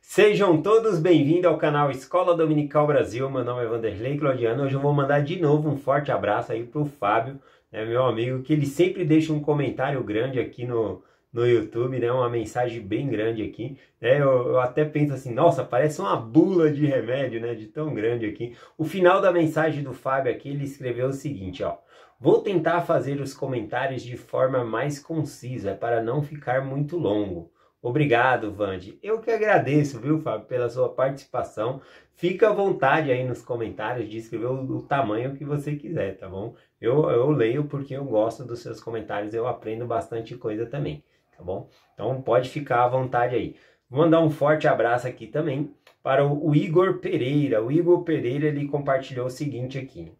Sejam todos bem-vindos ao canal Escola Dominical Brasil. Meu nome é Vanderlei Claudiano. Hoje eu vou mandar de novo um forte abraço aí pro Fábio, meu amigo, que ele sempre deixa um comentário grande aqui no YouTube, né? Uma mensagem bem grande aqui, né? Eu até penso assim, nossa, parece uma bula de remédio, né? De tão grande aqui. O final da mensagem do Fábio aqui, ele escreveu o seguinte, ó. Vou tentar fazer os comentários de forma mais concisa para não ficar muito longo. Obrigado, Vande. Eu que agradeço, viu, Fábio, pela sua participação. Fica à vontade aí nos comentários de escrever o tamanho que você quiser, tá bom? Eu leio porque eu gosto dos seus comentários, eu aprendo bastante coisa também, tá bom? Então pode ficar à vontade aí. Vou mandar um forte abraço aqui também para o Igor Pereira. O Igor Pereira, ele compartilhou o seguinte aqui.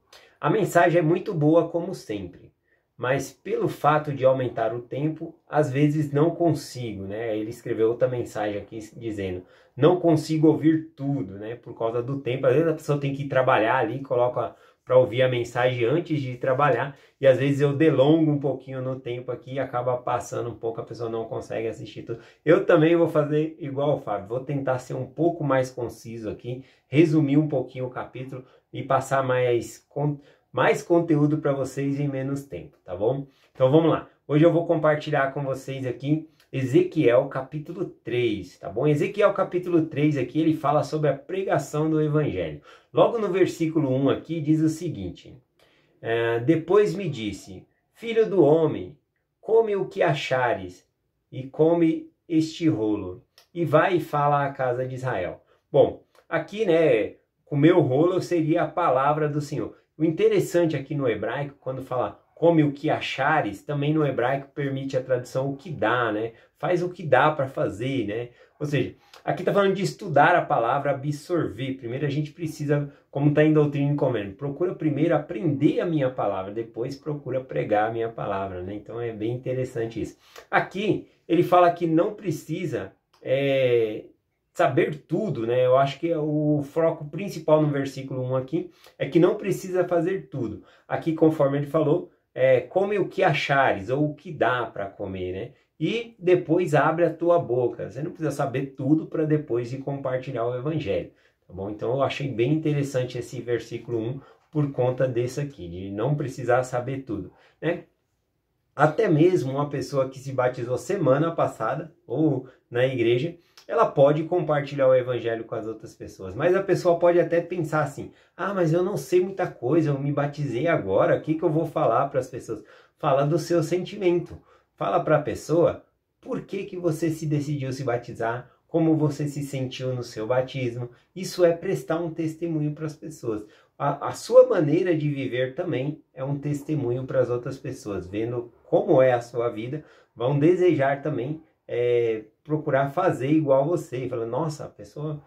A mensagem é muito boa como sempre, mas pelo fato de aumentar o tempo, às vezes não consigo, né? Ele escreveu outra mensagem aqui dizendo, não consigo ouvir tudo, né? Por causa do tempo, às vezes a pessoa tem que trabalhar ali, coloca para ouvir a mensagem antes de trabalhar, e às vezes eu delongo um pouquinho no tempo aqui e acaba passando um pouco, a pessoa não consegue assistir tudo. Eu também vou fazer igual o Fábio, vou tentar ser um pouco mais conciso aqui, resumir um pouquinho o capítulo e passar mais conteúdo para vocês em menos tempo, tá bom? Então vamos lá. Hoje eu vou compartilhar com vocês aqui Ezequiel capítulo 3, tá bom? Ezequiel capítulo 3 aqui, ele fala sobre a pregação do evangelho. Logo no versículo 1 aqui diz o seguinte, depois me disse, filho do homem, come o que achares e come este rolo e vai e fala à casa de Israel. Bom, aqui, né, comer o rolo seria a palavra do Senhor. O interessante aqui no hebraico, quando fala come o que achares, também no hebraico permite a tradução o que dá, né? Faz o que dá para fazer, né? Ou seja, aqui está falando de estudar a palavra, absorver. Primeiro a gente precisa, como está em Doutrina e Convênio, procura primeiro aprender a minha palavra, depois procura pregar a minha palavra, né? Então é bem interessante isso. Aqui ele fala que não precisa saber tudo, né? Eu acho que o foco principal no versículo 1 aqui é que não precisa fazer tudo. Aqui, conforme ele falou, come o que achares ou o que dá para comer, né? E depois abre a tua boca. Você não precisa saber tudo para depois de compartilhar o evangelho, tá bom? Então eu achei bem interessante esse versículo 1 por conta desse aqui, de não precisar saber tudo, né? Até mesmo uma pessoa que se batizou semana passada ou na igreja, ela pode compartilhar o evangelho com as outras pessoas. Mas a pessoa pode até pensar assim, mas eu não sei muita coisa, eu me batizei agora, o que eu vou falar para as pessoas? Fala do seu sentimento. Fala para a pessoa por que você se decidiu se batizar, como você se sentiu no seu batismo. Isso é prestar um testemunho para as pessoas. A sua maneira de viver também é um testemunho para as outras pessoas, vendo como é a sua vida, vão desejar também procurar fazer igual você, falando, nossa, a pessoa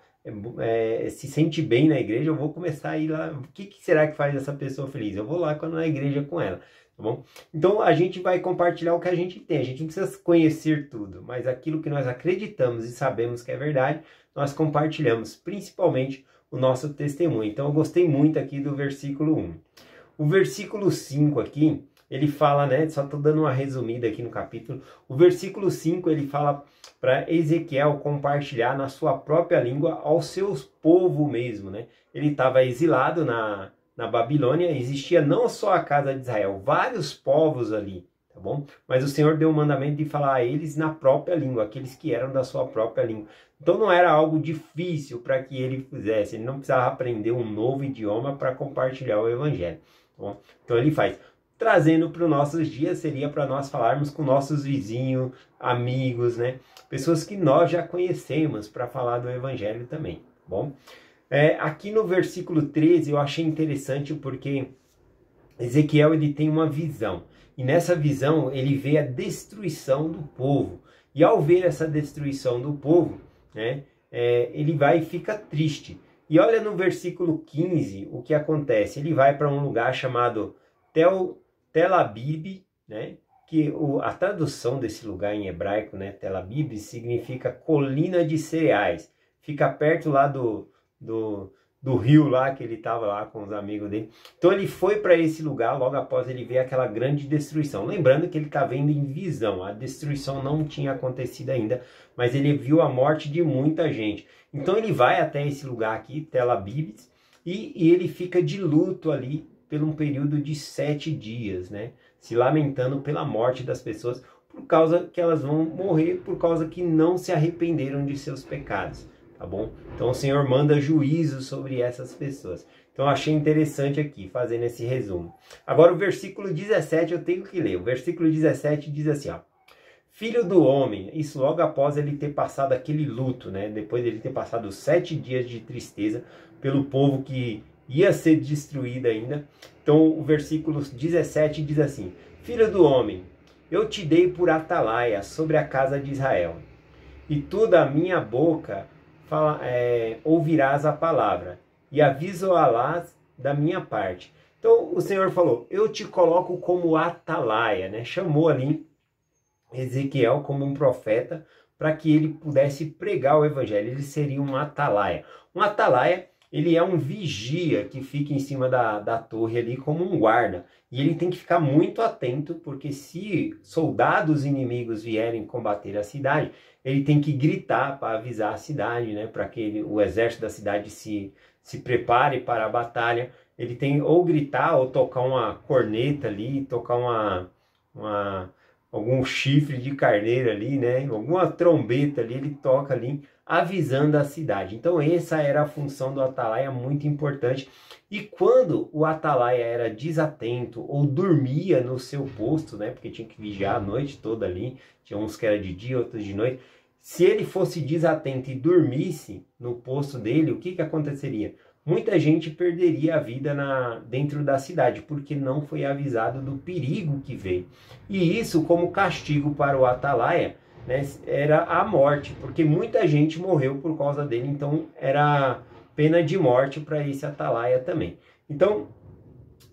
se sente bem na igreja, eu vou começar a ir lá, o que será que faz essa pessoa feliz? Eu vou lá quando na igreja com ela, tá bom? Então a gente vai compartilhar o que a gente tem, a gente não precisa conhecer tudo, mas aquilo que nós acreditamos e sabemos que é verdade, nós compartilhamos, principalmente o nosso testemunho. Então eu gostei muito aqui do versículo 1. O versículo 5 aqui, ele fala, né, só estou dando uma resumida aqui no capítulo, o versículo 5 ele fala para Ezequiel compartilhar na sua própria língua ao seu povo mesmo, né? Ele estava exilado na Babilônia, existia não só a casa de Israel, vários povos ali, tá bom? Mas o Senhor deu o mandamento de falar a eles na própria língua, aqueles que eram da sua própria língua. Então não era algo difícil para que ele fizesse, ele não precisava aprender um novo idioma para compartilhar o evangelho, tá bom? Então ele faz. Trazendo para os nossos dias, seria para nós falarmos com nossos vizinhos, amigos, né? Pessoas que nós já conhecemos para falar do evangelho também, tá bom? Aqui no versículo 13 eu achei interessante porque Ezequiel ele tem uma visão. E nessa visão ele vê a destruição do povo. E ao ver essa destruição do povo, né, ele vai e fica triste. E olha no versículo 15 o que acontece. Ele vai para um lugar chamado Tel Abib, né? Que a tradução desse lugar em hebraico, né, Tel Abib, significa colina de cereais. Fica perto lá do rio lá, que ele estava lá com os amigos dele. Então ele foi para esse lugar logo após ele ver aquela grande destruição. Lembrando que ele está vendo em visão, a destruição não tinha acontecido ainda, mas ele viu a morte de muita gente. Então ele vai até esse lugar aqui, Tel Aviv, e ele fica de luto ali por um período de 7 dias, né? Se lamentando pela morte das pessoas, por causa que elas vão morrer, por causa que não se arrependeram de seus pecados. Tá bom? Então o Senhor manda juízo sobre essas pessoas. Então eu achei interessante aqui, fazendo esse resumo. Agora o versículo 17 eu tenho que ler. O versículo 17 diz assim, ó. Filho do homem, isso logo após ele ter passado aquele luto, né? Depois dele ter passado 7 dias de tristeza pelo povo que ia ser destruído ainda. Então o versículo 17 diz assim, Filho do homem, eu te dei por atalaia sobre a casa de Israel, e tu da minha boca ouvirás a palavra, e aviso-alás da minha parte. Então o Senhor falou, eu te coloco como atalaia, né? Chamou ali Ezequiel como um profeta para que ele pudesse pregar o evangelho. Ele seria um atalaia. Um atalaia, ele é um vigia que fica em cima da torre ali como um guarda. E ele tem que ficar muito atento, porque se soldados inimigos vierem combater a cidade, ele tem que gritar para avisar a cidade, né? Para que o exército da cidade se prepare para a batalha. Ele tem ou gritar ou tocar uma corneta ali, tocar algum chifre de carneiro ali, né? Alguma trombeta ali, ele toca ali, avisando a cidade. Então essa era a função do atalaia, muito importante. E quando o atalaia era desatento ou dormia no seu posto, né? Porque tinha que vigiar a noite toda ali, tinha uns que era de dia, outros de noite. Se ele fosse desatento e dormisse no posto dele, o que aconteceria? Muita gente perderia a vida dentro da cidade, porque não foi avisado do perigo que veio. E isso, como castigo para o atalaia, né, era a morte, porque muita gente morreu por causa dele, então era pena de morte para esse atalaia também. Então,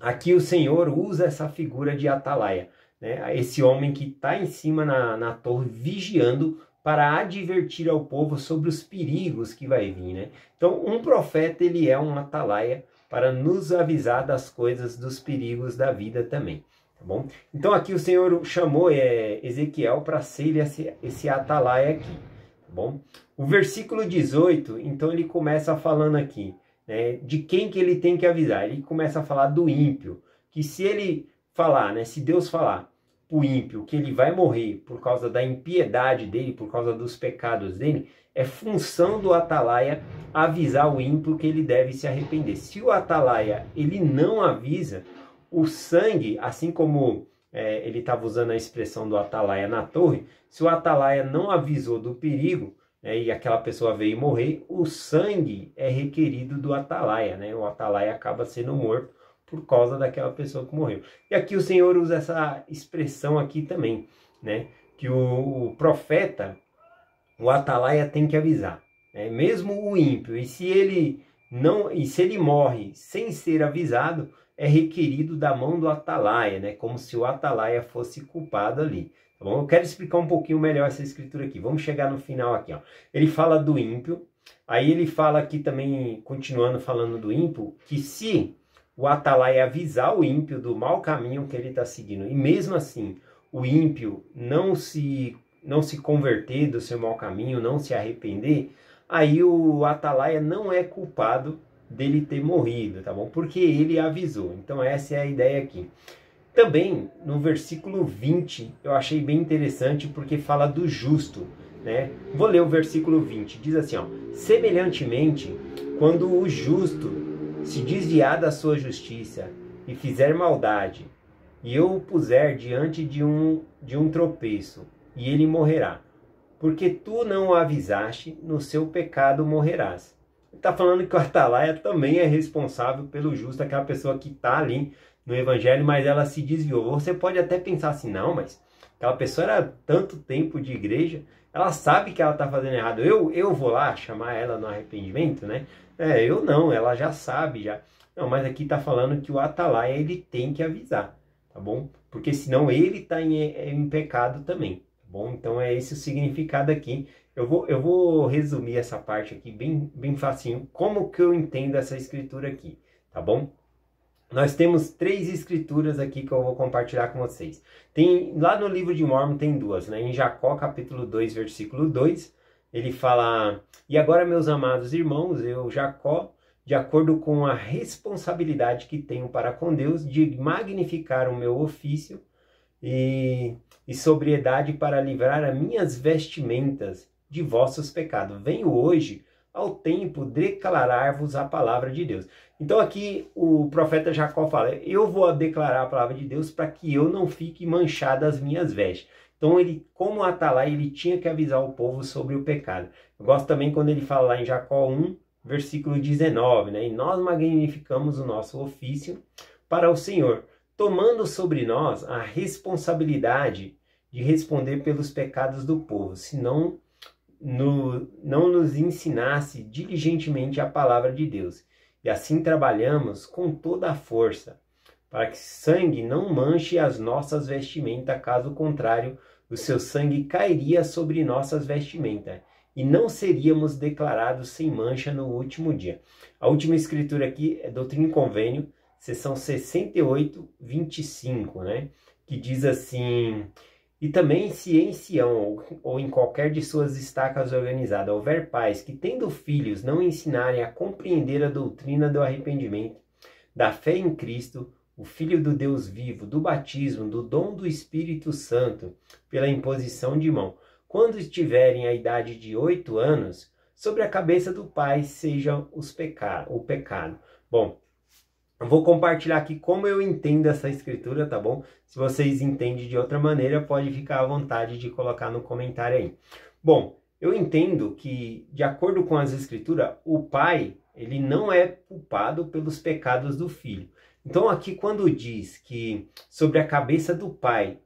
aqui o Senhor usa essa figura de atalaia, né, esse homem que está em cima na torre, vigiando, para advertir ao povo sobre os perigos que vai vir, né? Então, um profeta, ele é um atalaia para nos avisar das coisas, dos perigos da vida também, tá bom? Então, aqui o Senhor chamou Ezequiel para ser esse atalaia aqui, tá bom? O versículo 18, então, ele começa falando aqui, né, de quem que ele tem que avisar. Ele começa a falar do ímpio, que se ele falar, né, se Deus falar, o ímpio, que ele vai morrer por causa da impiedade dele, por causa dos pecados dele, é função do atalaia avisar o ímpio que ele deve se arrepender. Se o atalaia ele não avisa, o sangue, assim como ele estava usando a expressão do atalaia na torre, se o atalaia não avisou do perigo, né, e aquela pessoa veio morrer, o sangue é requerido do atalaia, né? O atalaia acaba sendo morto por causa daquela pessoa que morreu. E aqui o Senhor usa essa expressão aqui também, né? Que o profeta, o atalaia tem que avisar, né? Mesmo o ímpio, e se ele morre sem ser avisado, é requerido da mão do atalaia, né? Como se o atalaia fosse culpado ali. Tá bom? Eu quero explicar um pouquinho melhor essa escritura aqui. Vamos chegar no final aqui, ó. Ele fala do ímpio, aí ele fala aqui também, continuando falando do ímpio, que se o atalaia avisar o ímpio do mau caminho que ele está seguindo, e mesmo assim o ímpio não se converter do seu mau caminho, não se arrepender, aí o atalaia não é culpado dele ter morrido, tá bom? Porque ele avisou. Então essa é a ideia aqui. Também no versículo 20 eu achei bem interessante, porque fala do justo, né? Vou ler o versículo 20, diz assim, ó: semelhantemente, quando o justo se desviar da sua justiça e fizer maldade, e eu o puser diante de um tropeço, e ele morrerá, porque tu não o avisaste, no seu pecado morrerás. Ele está falando que o atalaia também é responsável pelo justo, aquela pessoa que está ali no evangelho, mas ela se desviou. Você pode até pensar assim, não, mas aquela pessoa era tanto tempo de igreja, ela sabe que ela está fazendo errado, eu vou lá chamar ela no arrependimento, né? Eu não, ela já sabe, já. Não, mas aqui está falando que o atalaia, ele tem que avisar, tá bom? Porque senão ele está em pecado também, tá bom? Então é esse o significado aqui. eu vou resumir essa parte aqui bem facinho, como que eu entendo essa escritura aqui, tá bom? Nós temos 3 escrituras aqui que eu vou compartilhar com vocês. Lá no livro de Mórmon tem 2, né? Em Jacó, capítulo 2, versículo 2, ele fala: "E agora, meus amados irmãos, eu, Jacó, de acordo com a responsabilidade que tenho para com Deus, de magnificar o meu ofício e sobriedade para livrar as minhas vestimentas de vossos pecados. Venho hoje ao tempo declarar-vos a palavra de Deus." Então aqui o profeta Jacó fala: eu vou declarar a palavra de Deus para que eu não fique manchado as minhas vestes. Então ele, como atalaia, ele tinha que avisar o povo sobre o pecado. Eu gosto também quando ele fala lá em Jacó 1, versículo 19, né? "E nós magnificamos o nosso ofício para o Senhor, tomando sobre nós a responsabilidade de responder pelos pecados do povo, senão não nos ensinasse diligentemente a palavra de Deus. E assim trabalhamos com toda a força, para que sangue não manche as nossas vestimentas, caso contrário, o seu sangue cairia sobre nossas vestimentas, e não seríamos declarados sem mancha no último dia." A última escritura aqui é Doutrina e Convênio, seção 68, 25, né? Que diz assim: "E também se em Sião ou em qualquer de suas estacas organizadas houver pais que, tendo filhos, não ensinarem a compreender a doutrina do arrependimento, da fé em Cristo, o Filho do Deus vivo, do batismo, do dom do Espírito Santo, pela imposição de mão, quando estiverem a idade de 8 anos, sobre a cabeça do pai seja o pecado." Bom, eu vou compartilhar aqui como eu entendo essa escritura, tá bom? Se vocês entendem de outra maneira, pode ficar à vontade de colocar no comentário aí. Bom, eu entendo que, de acordo com as escrituras, o pai, ele não é culpado pelos pecados do filho. Então aqui quando diz que sobre a cabeça do pai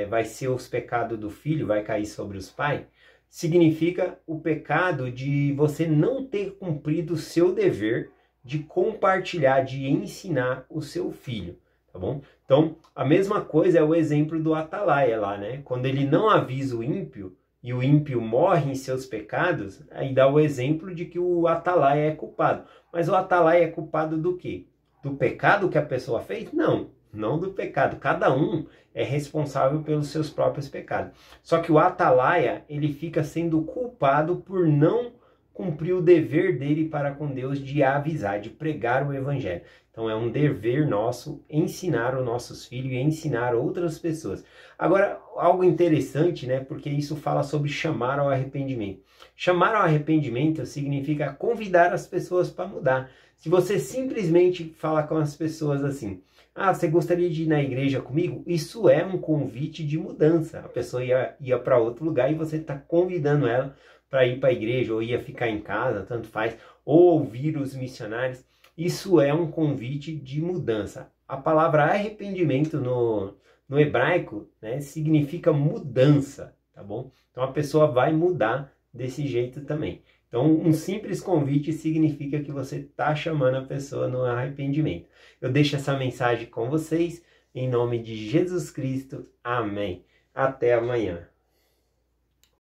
vai ser os pecados do filho, vai cair sobre os pais, significa o pecado de você não ter cumprido o seu dever de compartilhar, de ensinar o seu filho, tá bom? Então, a mesma coisa é o exemplo do atalaia lá, né? Quando ele não avisa o ímpio e o ímpio morre em seus pecados, aí dá o exemplo de que o atalaia é culpado. Mas o atalaia é culpado do quê? Do pecado que a pessoa fez? Não do pecado. Cada um é responsável pelos seus próprios pecados. Só que o atalaia, ele fica sendo culpado por não cumprir o dever dele para com Deus de avisar, de pregar o evangelho. Então é um dever nosso ensinar os nossos filhos e ensinar outras pessoas. Agora, algo interessante, né? Porque isso fala sobre chamar ao arrependimento. Chamar ao arrependimento significa convidar as pessoas para mudar. Se você simplesmente fala com as pessoas assim: "Ah, você gostaria de ir na igreja comigo?" Isso é um convite de mudança. A pessoa ia para outro lugar e você está convidando ela para ir para a igreja, ou ia ficar em casa, tanto faz, ou ouvir os missionários. Isso é um convite de mudança. A palavra arrependimento no hebraico, né, significa mudança, tá bom? Então a pessoa vai mudar desse jeito também. Então um simples convite significa que você está chamando a pessoa no arrependimento. Eu deixo essa mensagem com vocês, em nome de Jesus Cristo. Amém. Até amanhã.